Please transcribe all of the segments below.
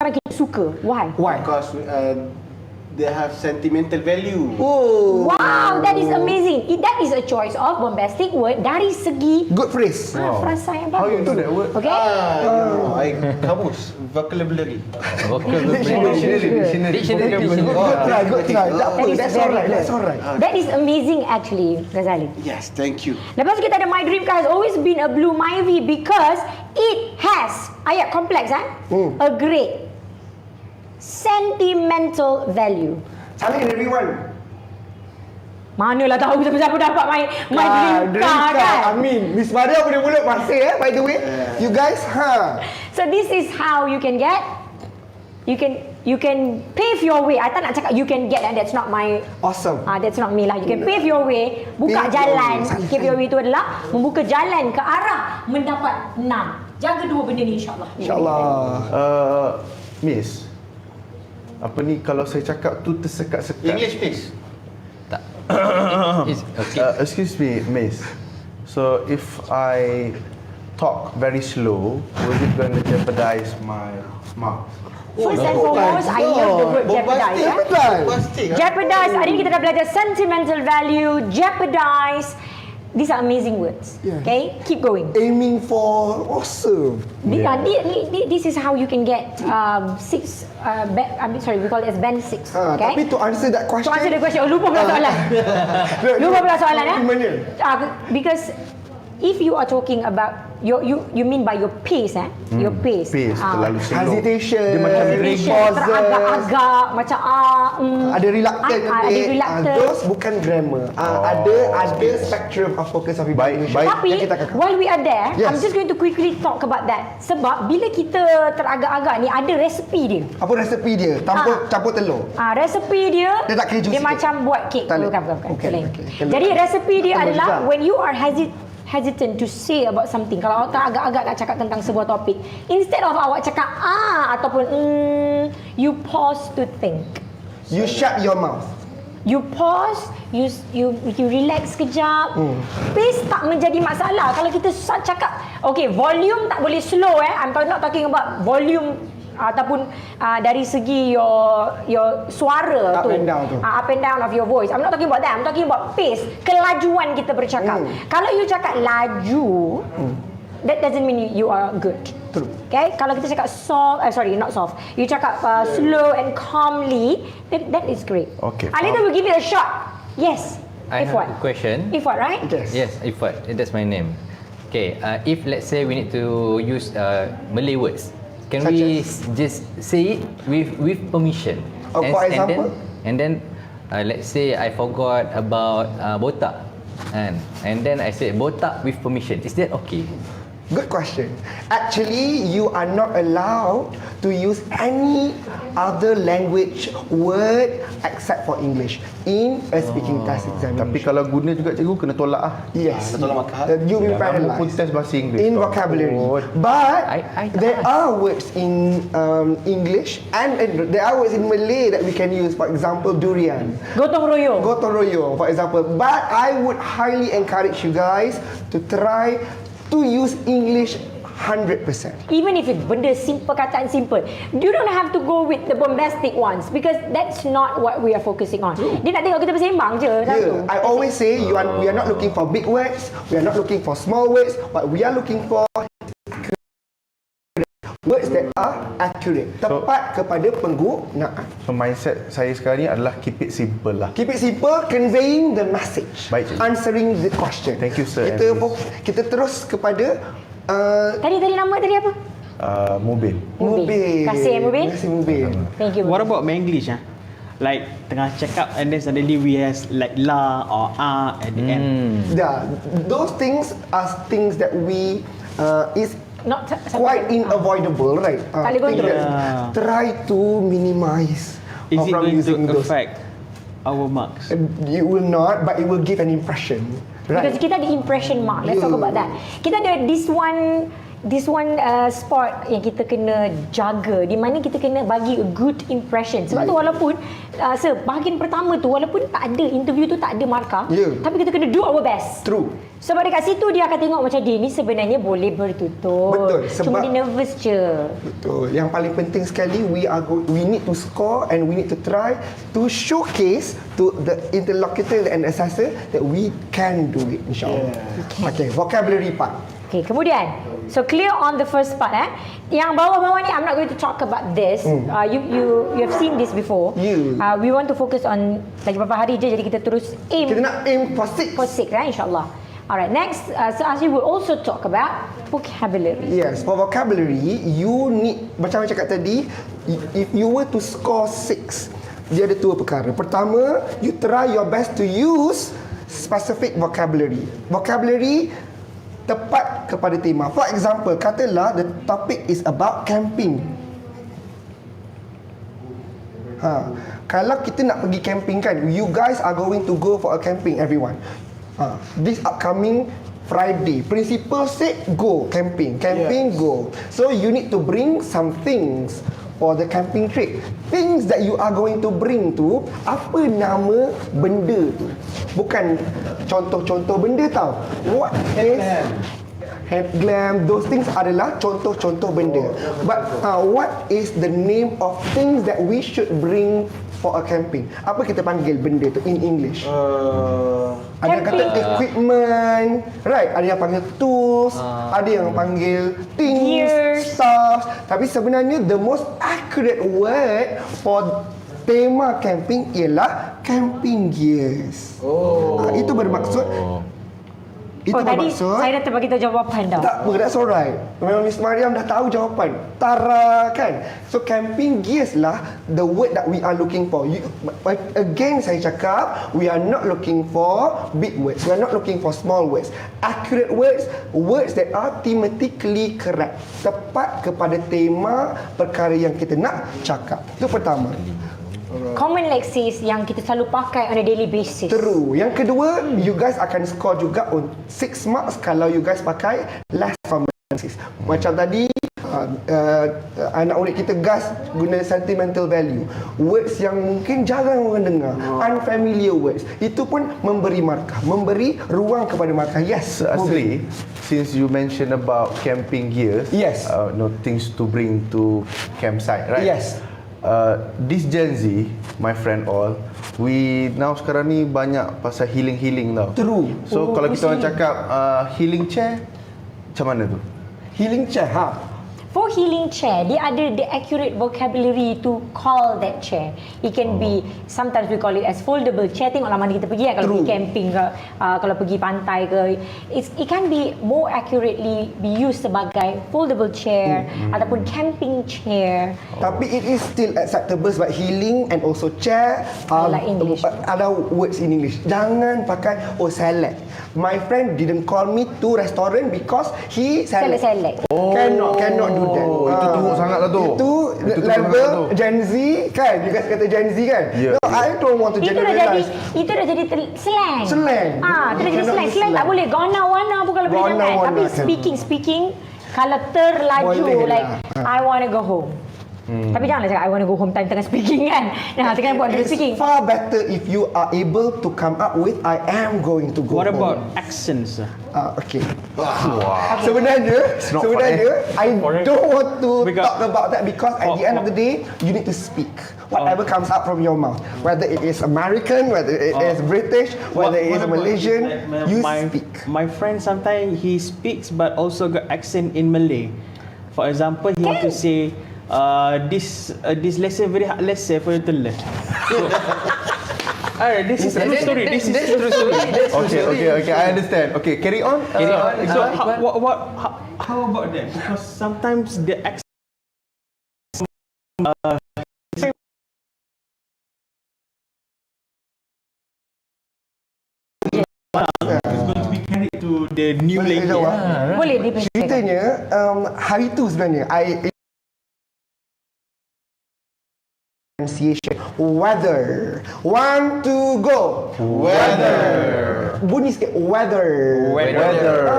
orang kita suka. Why? Because they have sentimental value. Oh. Wow, that is amazing. That is a choice of bombastic word dari segi Good phrase. frasa yang bagus. How you know that word? Okay. I kamus vocabulary. Dictionary. Good try. That's alright. That is amazing actually, Ghazali. Yes, thank you. Lepas tu kita ada My Dream Car has always been a blue Myvi because it has ayat kompleks a great sentimental value. Saling everyone. Manalah tahu siapa dapat my dream car kan? Amin. Miss Maria punya mulut masih by the way. You guys, So this is how you can get. You can pave your way. I tak nak cakap you can get, and that's not my. Awesome. That's not me lah. You can pave your way, buka jalan. Pave your way itu adalah membuka jalan ke arah mendapat 6. Jaga dua benda ni insya-Allah. InsyaAllah. Miss, apa ni kalau saya cakap tu tersekat-sekat? English please. Tak. Okay. Excuse me, Miss. So if I talk very slow, will it going to jeopardize my mouth? First and foremost, I love the word jeopardize. Jeopardize. Hari ni kita dah belajar sentimental value, jeopardize. These are amazing words. Yeah. Okay, keep going. Aiming for awesome. This is how you can get 6. We call it as band 6. Okay. Tapi to answer that question. To answer the question, lupa pula soalan. Lupa pula soalan Mana? Because if you are talking about you mean by your pace your pace. Pace terlalu slow. Hesitation. Dia macam teragak-agak macam ada reluctant. ada reluctant. Those bukan grammar. Ada spectrum of focus of Baik. Tapi while we are there, Yes. I'm just going to quickly talk about that. Sebab bila kita teragak-agak ni ada resepi dia. Apa resepi dia? Campur telur. Resepi dia Dia tak kira juicy dia ke? macam buat kek. Tak boleh. Bukan. Okay. Jadi resepi dia Betul adalah juga. when you are hesitant to say about something. Kalau awak agak-agak nak cakap tentang sebuah topik, instead of awak cakap ataupun you pause to think. You shut your mouth. You pause, you relax sekejap. Pace tak menjadi masalah. Kalau kita cakap, okay, volume tak boleh slow I'm not talking about volume ataupun dari segi your suara Up tu, and down tu. up and down of your voice. I'm not talking about that. I'm talking about pace, kelajuan kita bercakap. Kalau you cakap laju, that doesn't mean you are good. True. Okay, kalau kita cakap soft, not soft. You cakap slow and calmly, that is great. Okay. Later we'll give it a shot. Yes. I have Ifwat. a question. Ifwat, right? Yes, Ifwat. That's my name. Okay, if let's say we need to use Malay words, can Such we just say it with permission? For example? And then let's say I forgot about botak, and then I said botak with permission. Is that okay? Good question. Actually, you are not allowed to use any other language word except for English in a speaking test examination. Tapi kalau guna juga cikgu kena tolak Yes. Tolak markah. You will be Kamu pun penalized test bahasa Inggeris. in vocabulary. But there are words in English and there are words in Malay that we can use. For example, durian. Gotong royong. Gotong royong, for example. But I would highly encourage you guys to try to use English 100%. Even if it's benda simple, kataan simple, you don't have to go with the bombastic ones because that's not what we are focusing on. Dia nak tengok kita bersembang je. Yeah, I always say we are not looking for big words, we are not looking for small words. What we are looking for words that are accurate, tepat kepada penggunaan. So mindset saya sekarang ni adalah keep it simple lah. Keep it simple, conveying the message, Baik, cikgu. answering the question. Thank you, sir. Kita terus kepada Tadi nama tadi apa? Mobil. Mobil. Kasih Mobil. Kasih Mobil. Thank you. What about Manglish? Like tengah check up and then suddenly we has like la or at the end. Yeah, those things are things that we is Not quite unavoidable, right? Tak boleh control. Try to minimize Is it from going using to those. affect our marks? It will not, but it will give an impression, right? Because kita ada impression mark. Let's talk about that. Kita ada this one spot yang kita kena jaga, di mana kita kena bagi a good impression. Sebab tu walaupun bahagian pertama tu walaupun tak ada interview tu tak ada markah, tapi kita kena do our best. True. So pada kat situ dia akan tengok macam dia ni sebenarnya boleh bertutur. Betul, Cuma sebab- dia nervous je. Betul. Yang paling penting sekali, we need to score and we need to try to showcase to the interlocutor and assessor that we can do it, insyaAllah. Okay, vocabulary part. Okay, kemudian, so clear on the first part Yang bawah-bawah ni I'm not going to talk about this. You have seen this before. Yeah. We want to focus on lagi beberapa hari je, jadi kita terus aim Kita nak aim for 6. for 6 insyaAllah. Alright, next, so Asri will also talk about vocabulary. Yes, for vocabulary, you need, macam saya cakap tadi, if you were to score 6, dia ada 2 perkara. Pertama, you try your best to use specific vocabulary. Vocabulary tepat kepada tema. For example, katalah the topic is about camping. Kalau kita nak pergi camping kan, you guys are going to go for a camping, everyone. This upcoming Friday, principal said go camping, go. So you need to bring some things for the camping trip. Things that you are going to bring tu, apa nama benda tu? Bukan contoh-contoh benda tau. What is headlamp, those things adalah contoh-contoh benda. But what is the name of things that we should bring for a camping? Apa kita panggil benda tu in English? Ada yang kata equipment, right? Ada yang panggil tools, ada yang panggil things, Gears. stuff. Tapi sebenarnya the most accurate word for tema camping ialah camping gears. Itu bermaksud Tadi saya dah terbagi tahu jawapan dah. tak apa, that's alright. Memang Miss Mariam dah tahu jawapan. Tara kan. So camping gears lah the word that we are looking for. Again saya cakap, we are not looking for big words. We are not looking for small words. Accurate words, words that are thematically correct. Tepat kepada tema perkara yang kita nak cakap. Itu pertama. Common lexis yang kita selalu pakai on a daily basis. True. Yang kedua, you guys akan score juga 6 marks kalau you guys pakai less common lexis. Macam tadi anak murid kita gas guna sentimental value, words yang mungkin jarang orang dengar, unfamiliar words, itu pun memberi markah, memberi ruang kepada markah. Yes, So Asri, since you mentioned about camping gears, Yes. No things to bring to campsite, right? Yes. This Gen Z, my friend all, we now sekarang ni banyak pasal healing tau. True. So kalau kita orang cakap healing chair, macam mana tu? Healing chair, For healing chair, dia ada the accurate vocabulary to call that chair. It can be, sometimes we call it as foldable chair. Tengoklah mana kita pergi kalau pergi camping ke, kalau pergi pantai ke. It can be more accurately be used sebagai foldable chair ataupun camping chair. Tapi it is still acceptable sebab healing and also chair Like English. ada words in English. Jangan pakai salad. My friend didn't call me to restaurant because he salad. Salad. Cannot do that. Itu teruk sangat lah tu. Itu Itu teruk level sangat tu. Gen Z kan. You guys kata Gen Z kan. Yeah. No, I don't want to Itu dah jadi generalize. slang. Slang. Itu dah jadi Cannot slang. be Slang tak slang. boleh. Gona-wana pun kalau boleh jangan. Gona-wana Tapi kan. speaking kalau terlaju Boleh like lah. I want to go home. Tapi janganlah cakap I want to go home time tengah speaking kan. Nah, tengah buat dulu It's speaking. far better if you are able to come up with I am going to go What home. about accents? Okay. Sebenarnya I don't want to Because- talk about that because at the end of the day you need to speak whatever comes out from your mouth, whether it is American, whether it is British, whether it is What about, Malaysian, like, you my, speak. My friend sometimes he speaks but also got accent in Malay. For example, he want to say this lesson very hard lesson for you to learn. This is a true story. This is That's true story. That's true story. Okay, I understand. Okay, carry on. So how about that? Because sometimes the accent is going to be carried to the new Boleh language. jawab? Boleh dia Ceritanya hari tu sebenarnya I pronunciation weather. 1, 2 go. Weather. Bunyi sikit weather.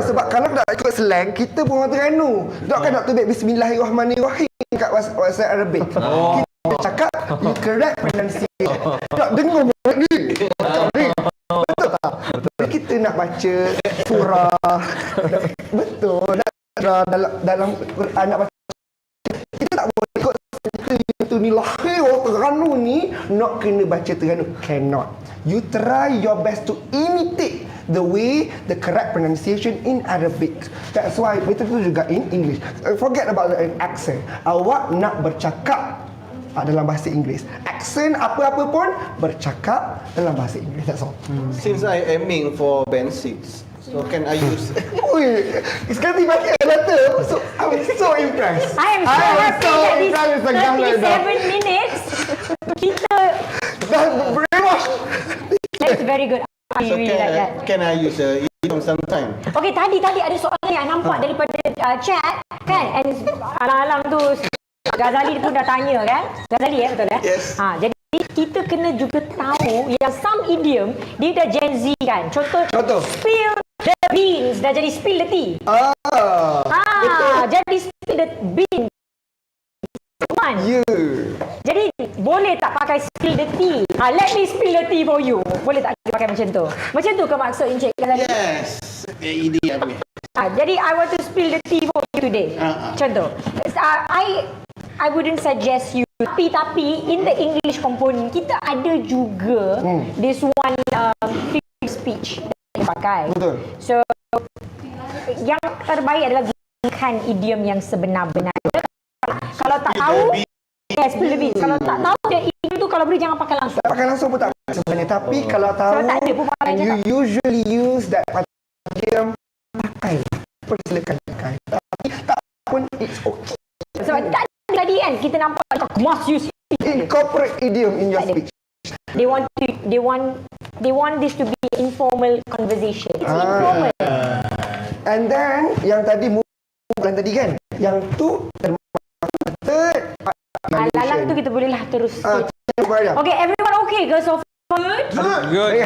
Sebab kalau nak ikut slang kita pun orang Terengganu. Tak kan nak tulis bismillahirrahmanirrahim kat bahasa Arabik. Kita cakap you correct pronunciation. Tak dengar ni. Betul tak? kita nak baca surah. Betul. Dalam Quran nak baca, kita tak boleh ikut itu ni lahir Terengganu ni nak kena baca Terengganu. Cannot. You try your best to imitate the way, the correct pronunciation in Arabic. That's why betul tu juga in English. Forget about the accent. Awak nak bercakap dalam bahasa Inggeris. Accent apa-apa pun bercakap dalam bahasa Inggeris. That's all. Since I aiming for band 6, so can I use... Ui, sekarang tiba letter. So I'm so impressed. I am so happy so that impressed with the this government. 37 minutes kita Dah brainwash. that's very good. I So really like that. can I use idiom sometime? Okay, tadi ada soalan yang nampak daripada chat kan, and alang-alang tu Ghazali pun dah tanya kan. Ghazali betul Yes. Jadi kita kena juga tahu yang some idiom dia dah Gen Z kan. Contoh. Spill the beans dah jadi spill the tea. Jadi spill the beans. Jadi boleh tak pakai spill the tea? Let me spill the tea for you. Boleh tak kita pakai macam tu? Macam tu ke maksud Encik Ghazali? Yes. Idiom ni. Jadi I want to spill the tea for you today. Macam tu. I wouldn't suggest you. Tapi in the English component kita ada juga this one figure speech yang pakai. Betul. So yang terbaik adalah gunakan idiom yang sebenar-benarnya. Kalau tak tahu, spill the beans. Kalau tak tahu dia idiom tu, kalau boleh jangan pakai langsung. Tak pakai langsung pun tak apa sebenarnya. Tapi kalau tahu tak ada pun pakai and you cakap. usually use that idiom, pakai. Persilakan pakai. Tapi tak pun it's okay. Sebab tadi kan kita nampak must use Incorporate idiom in your speech. They want this to be informal conversation. It's informal. And then yang tadi bulan tadi kan, yang tu third Lalang tu kita bolehlah terus. Okay. Okay, everyone okay ke so far? Good. Okay.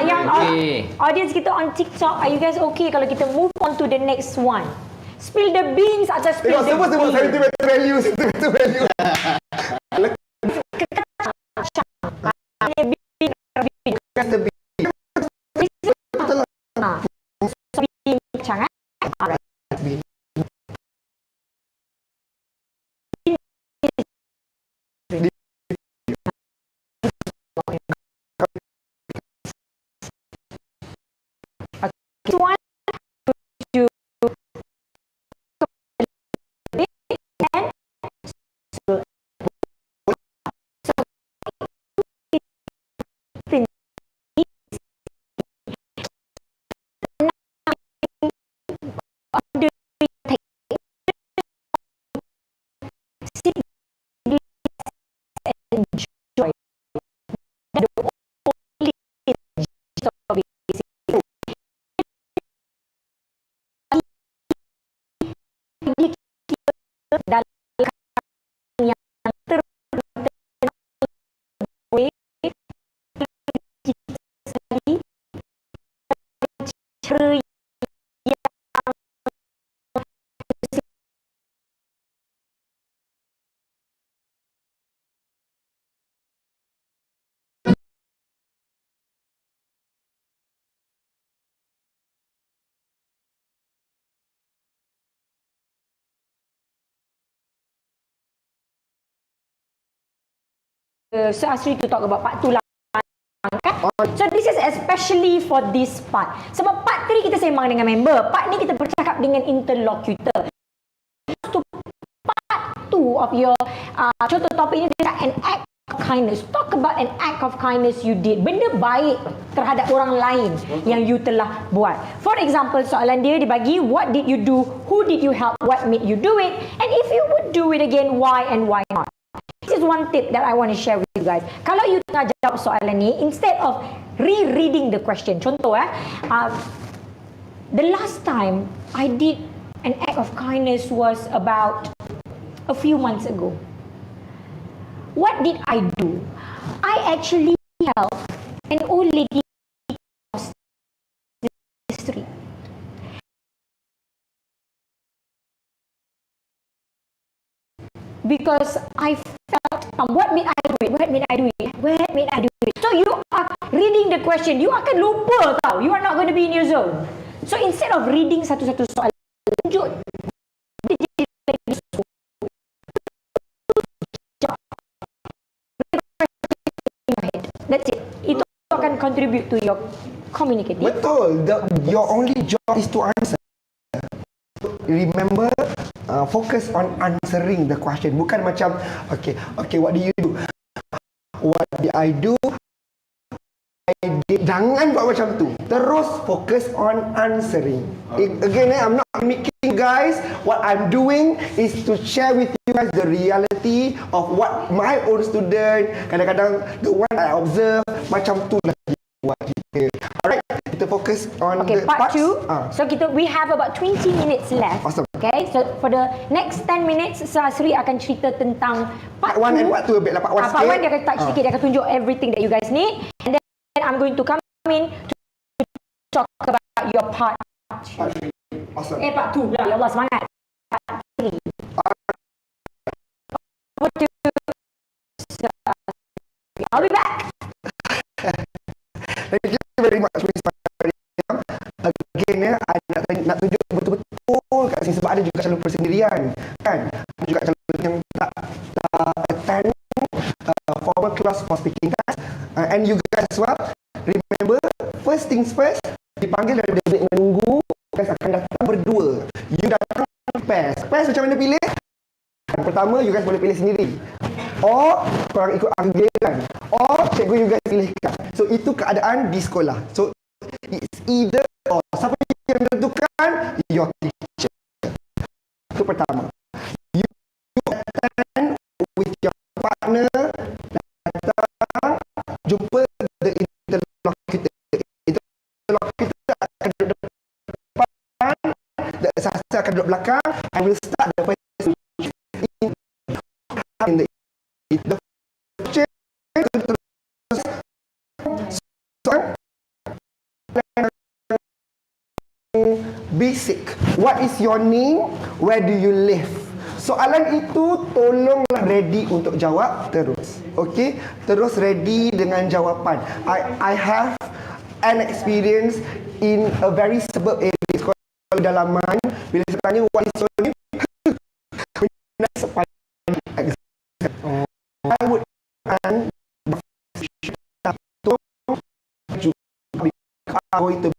Yang Okay. audience kita on TikTok, are you guys okay kalau kita move on to the next one? Spill the beans atau spill the Sebut beans? sentimental value. So Asri to talk about part 2 lah kan? So this is especially for this part. Sebab part 3 kita sembang dengan member, part ni kita bercakap dengan interlocutor. So part 2 of your contoh topik ni dia an act of kindness. Talk about an act of kindness you did. Benda baik terhadap orang lain yang you telah buat. For example, soalan dia dibagi, what did you do? Who did you help? What made you do it? And if you would do it again, why and why not? This is one tip that I want to share with you guys. Kalau you tengah jawab soalan ni, instead of rereading the question, contoh the last time I did an act of kindness was about a few months ago. What did I do? I actually helped an old lady across the street. Because I felt, what made I do it? What made I do it? What made I do it? So you are reading the question, you akan lupa tau. You are not going to be in your zone. So instead of reading satu-satu soalan, tunjuk that's it. Itu akan contribute to your communicating. Betul. Your only job is to answer. Remember, focus on answering the question. Bukan macam, okay, what do you do? What did I do? Jangan buat macam tu. Terus fokus on answering. Again, I'm not making guys. What I'm doing is to share with you guys the reality of what my own student, kadang-kadang the one I observe, macam tu lah dia buat kita. Alright, kita fokus on Okay, the part parts. 2. So we have about 20 minutes left. Awesome. Okay, so for the next 10 minutes, Sri akan cerita tentang part 1 and 2. part 2 a bit lah. Part 1 Part sikit. 1 dia akan touch sikit, dia akan tunjuk everything that you guys need. And then I'm going to come in to talk about your part 3. Awesome. Part 2 pula. Ya Allah, semangat. Part 3. Over to Sri. I'll be back. Thank you very much, Miss Mariam. Again, nak tunjuk betul-betul kat sini sebab ada juga calon persendirian, kan? Ada juga calon yang tak attend formal class for speaking class. And you guys as well, remember, first things first, dipanggil dari bilik menunggu, guys akan datang berdua. You datang pairs. Pairs macam mana pilih? Pertama, you guys boleh pilih sendiri. Or korang ikut anggaran. Or cikgu you guys pilihkan. So itu keadaan di sekolah. So it's either or. Siapa yang menentukan? Your teacher. Itu pertama. You attend with your partner. Datang jumpa the interlocutor. Interlocutor akan duduk depan, the assessor akan duduk belakang. I will start the presentation in the basic. What is your name? Where do you live? Soalan itu tolonglah ready untuk jawab terus. Okay? Terus ready dengan jawapan. I have an experience in a very suburb area. Sekolah dalaman, bila saya tanya what is your name? I would going to